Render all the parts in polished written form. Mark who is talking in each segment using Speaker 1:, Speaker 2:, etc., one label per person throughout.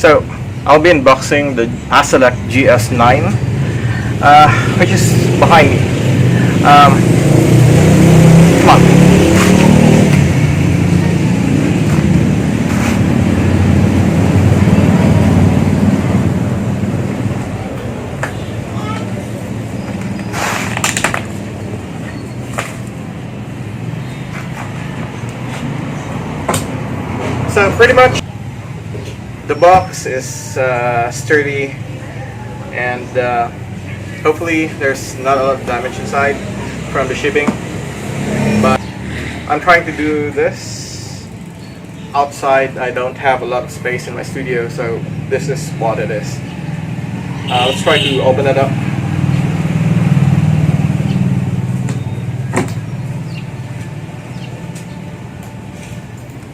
Speaker 1: So I'll be unboxing the Paselec GS9, which is behind me. Come on. So pretty much the box is sturdy, and hopefully there's not a lot of damage inside from the shipping, but I'm trying to do this outside. I don't have a lot of space in my studio, so this is what it is. Let's try to open it up.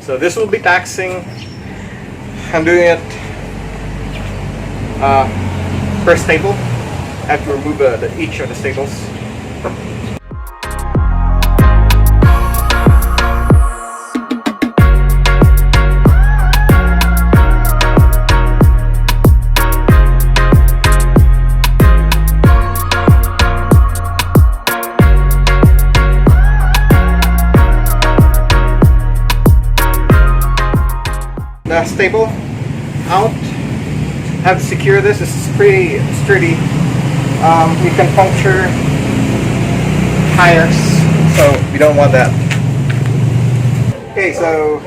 Speaker 1: So this will be taxing. I'm doing it per staple. I have to remove each of the staples. The staple out. Have to secure this. This is pretty sturdy. You can puncture tires, so we don't want that. Okay, so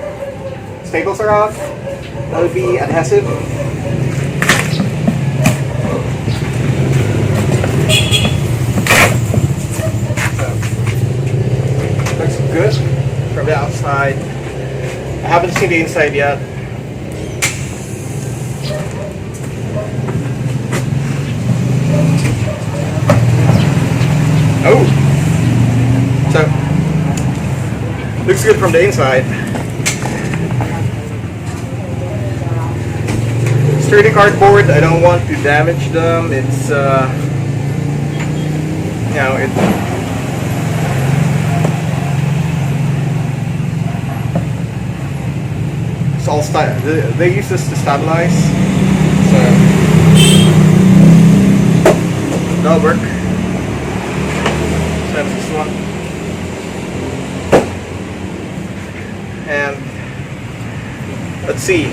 Speaker 1: staples are out. That would be adhesive. So, looks good from the outside. I haven't seen the inside yet. Oh, so looks good from the inside. Sturdy cardboard. I don't want to damage them. It's you know, it's all they use this to stabilize. So that'll work. This one, and let's see.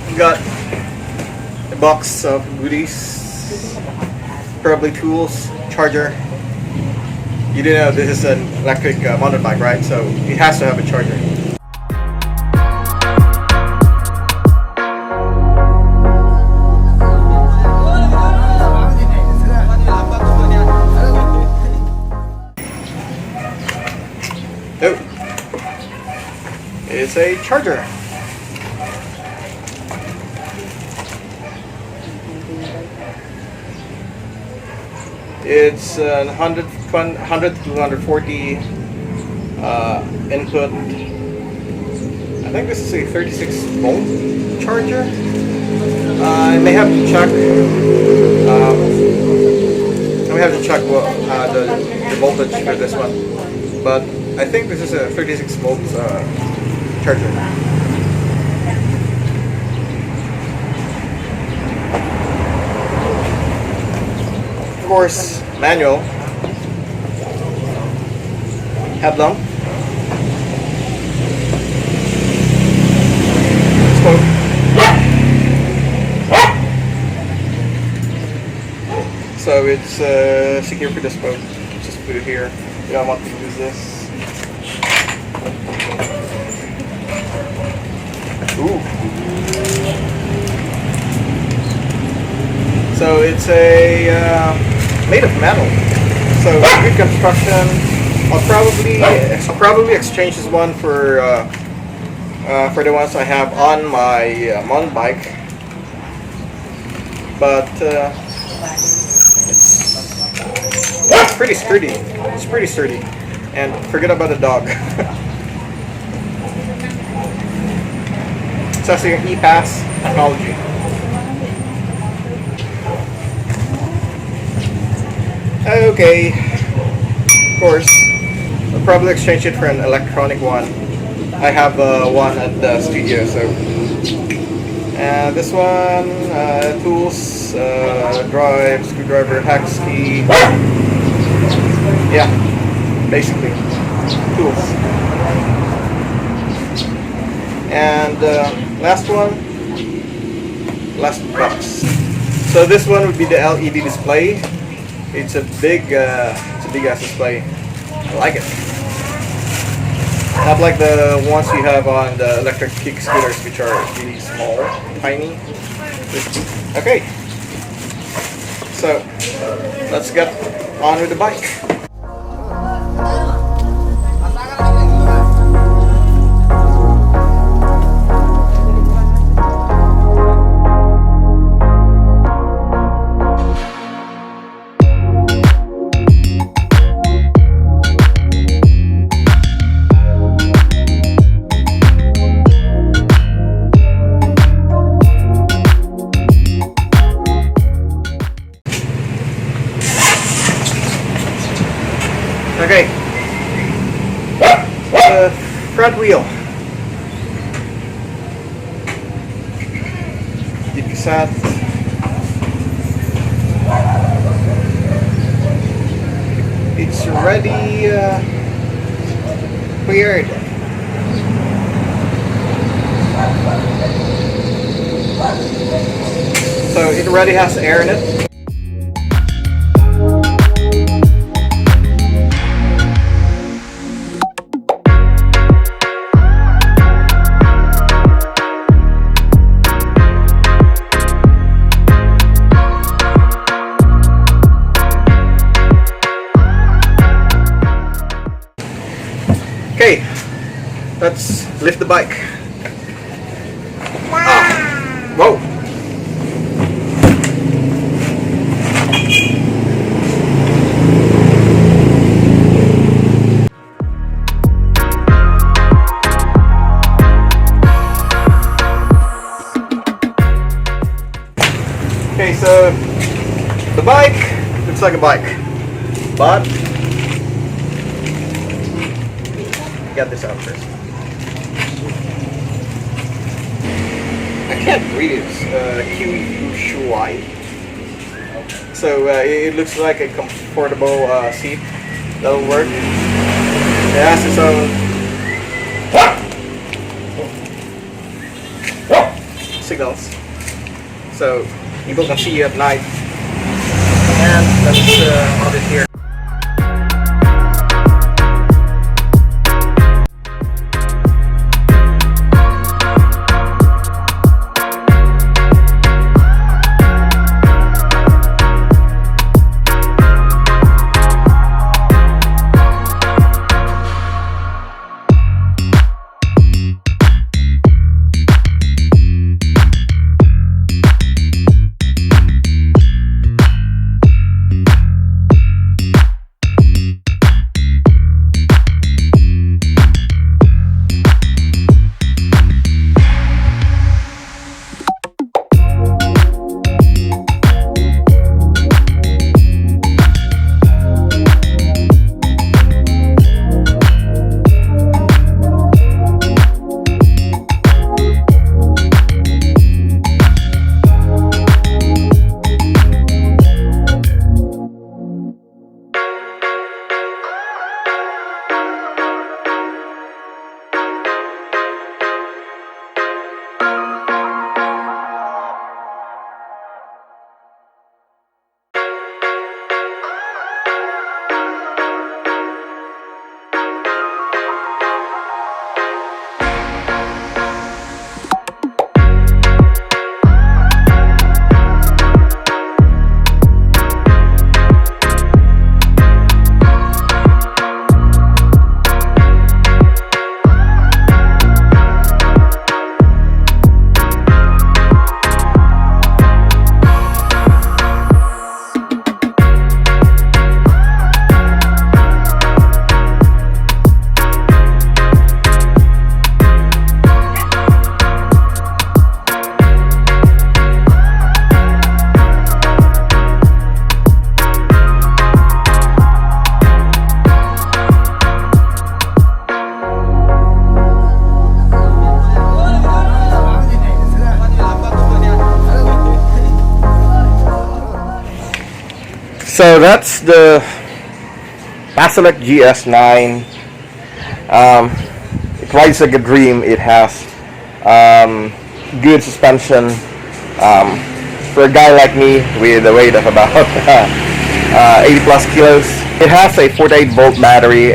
Speaker 1: You got a box of goodies, probably tools, charger. You do know this is an electric mountain bike, right? So it has to have a charger. It's a charger. It's 100 to 140 input. I think this is a 36 volt charger. I may have to check. I may have to check what the voltage for this one, but I think this is a 36 volt charger. Of course, manual, headlamp, spoke. So it's secure for the spoke. Just put it here. You don't want to use this. Ooh. So it's a made of metal. So good construction. I'll probably exchange this one for the ones I have on my mountain bike. But it's pretty sturdy. It's pretty sturdy. And forget about the dog. It's actually an E-Pass technology. Okay, of course, I'll probably exchange it for an electronic one. I have one at the studio, so. And this one, tools, drive, screwdriver, hex key. Yeah, basically, tools. And last box. So this one would be the LED display. It's a big ass display. I like it. Not like the ones you have on the electric kick scooters, which are really small, tiny. Okay, so let's get on with the bike. Okay, the front wheel. Deep set. It's already cleared. So it already has air in it. Okay, let's lift the bike. Ah, whoa! Okay, so the bike looks like a bike, but get this out first. I can't read it. QUSHY. So it looks like a comfortable seat that'll work. It has its own signals, so people can see you at night. And let's hold it here. So that's the Paselec GS9. It rides like a dream. It has good suspension. For a guy like me with a weight of about 80 plus kilos, it has a 48 volt battery.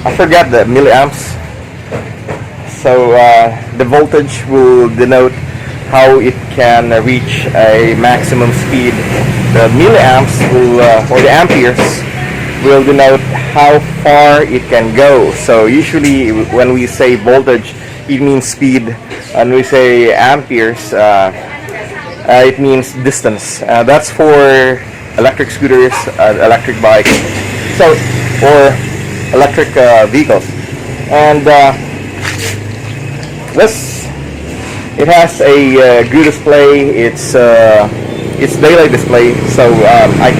Speaker 1: I forgot the milliamps. So the voltage will denote how it can reach a maximum speed. The milliamps will, or the amperes, will denote how far it can go. So usually when we say voltage, it means speed, and we say amperes, it means distance. That's for electric scooters, electric bikes, so or electric vehicles. And this, it has a good display. It's daylight display, so I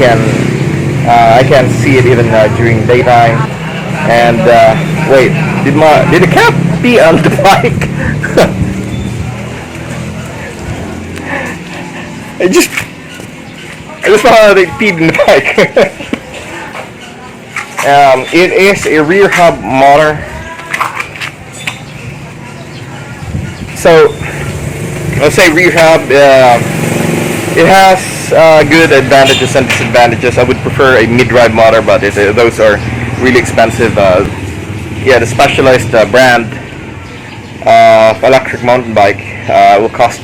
Speaker 1: can see it even during daytime. And wait, did the cat pee on the bike? I just saw how they peed in the bike. It is a rear hub motor. So let's say rear hub. It has good advantages and disadvantages. I would prefer a mid-drive motor, but those are really expensive. Yeah, the specialized brand of electric mountain bike will cut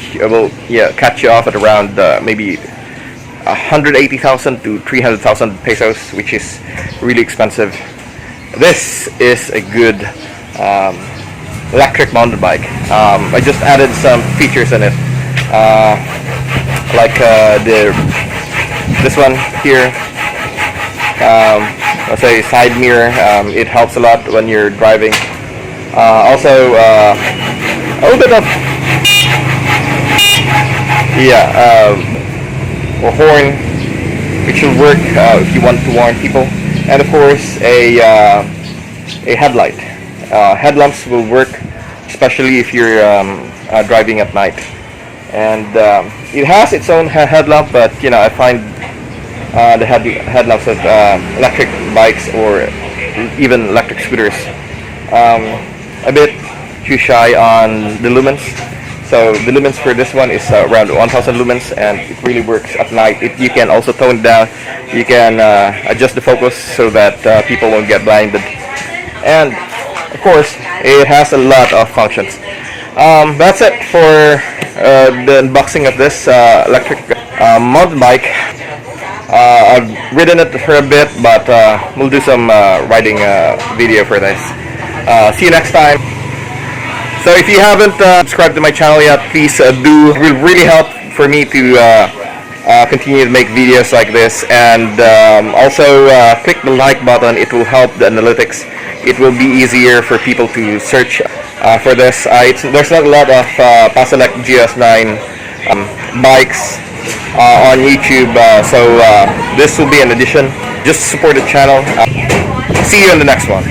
Speaker 1: you off at around maybe 180,000 to 300,000 pesos, which is really expensive. This is a good electric mountain bike. I just added some features in it, like this one here. Let's say side mirror. It helps a lot when you're driving. Also, a little bit of a horn, which will work if you want to warn people, and of course a headlight. Headlamps will work, especially if you're driving at night. And it has its own headlamp, but I find the headlamps of electric bikes or even electric scooters a bit too shy on the lumens. So the lumens for this one is around 1000 lumens, and it really works at night. You can also tone it down. You can adjust the focus so that people won't get blinded. And of course, it has a lot of functions. That's it for the unboxing of this electric mountain bike. I've ridden it for a bit, but we'll do some riding video for this. See you next time. So if you haven't subscribed to my channel yet, please do. It will really help for me to continue to make videos like this. And also click the like button. It will help the analytics. It will be easier for people to search for this. There's not a lot of Paselec GS9 bikes on YouTube, so this will be an addition. Just support the channel. See you in the next one.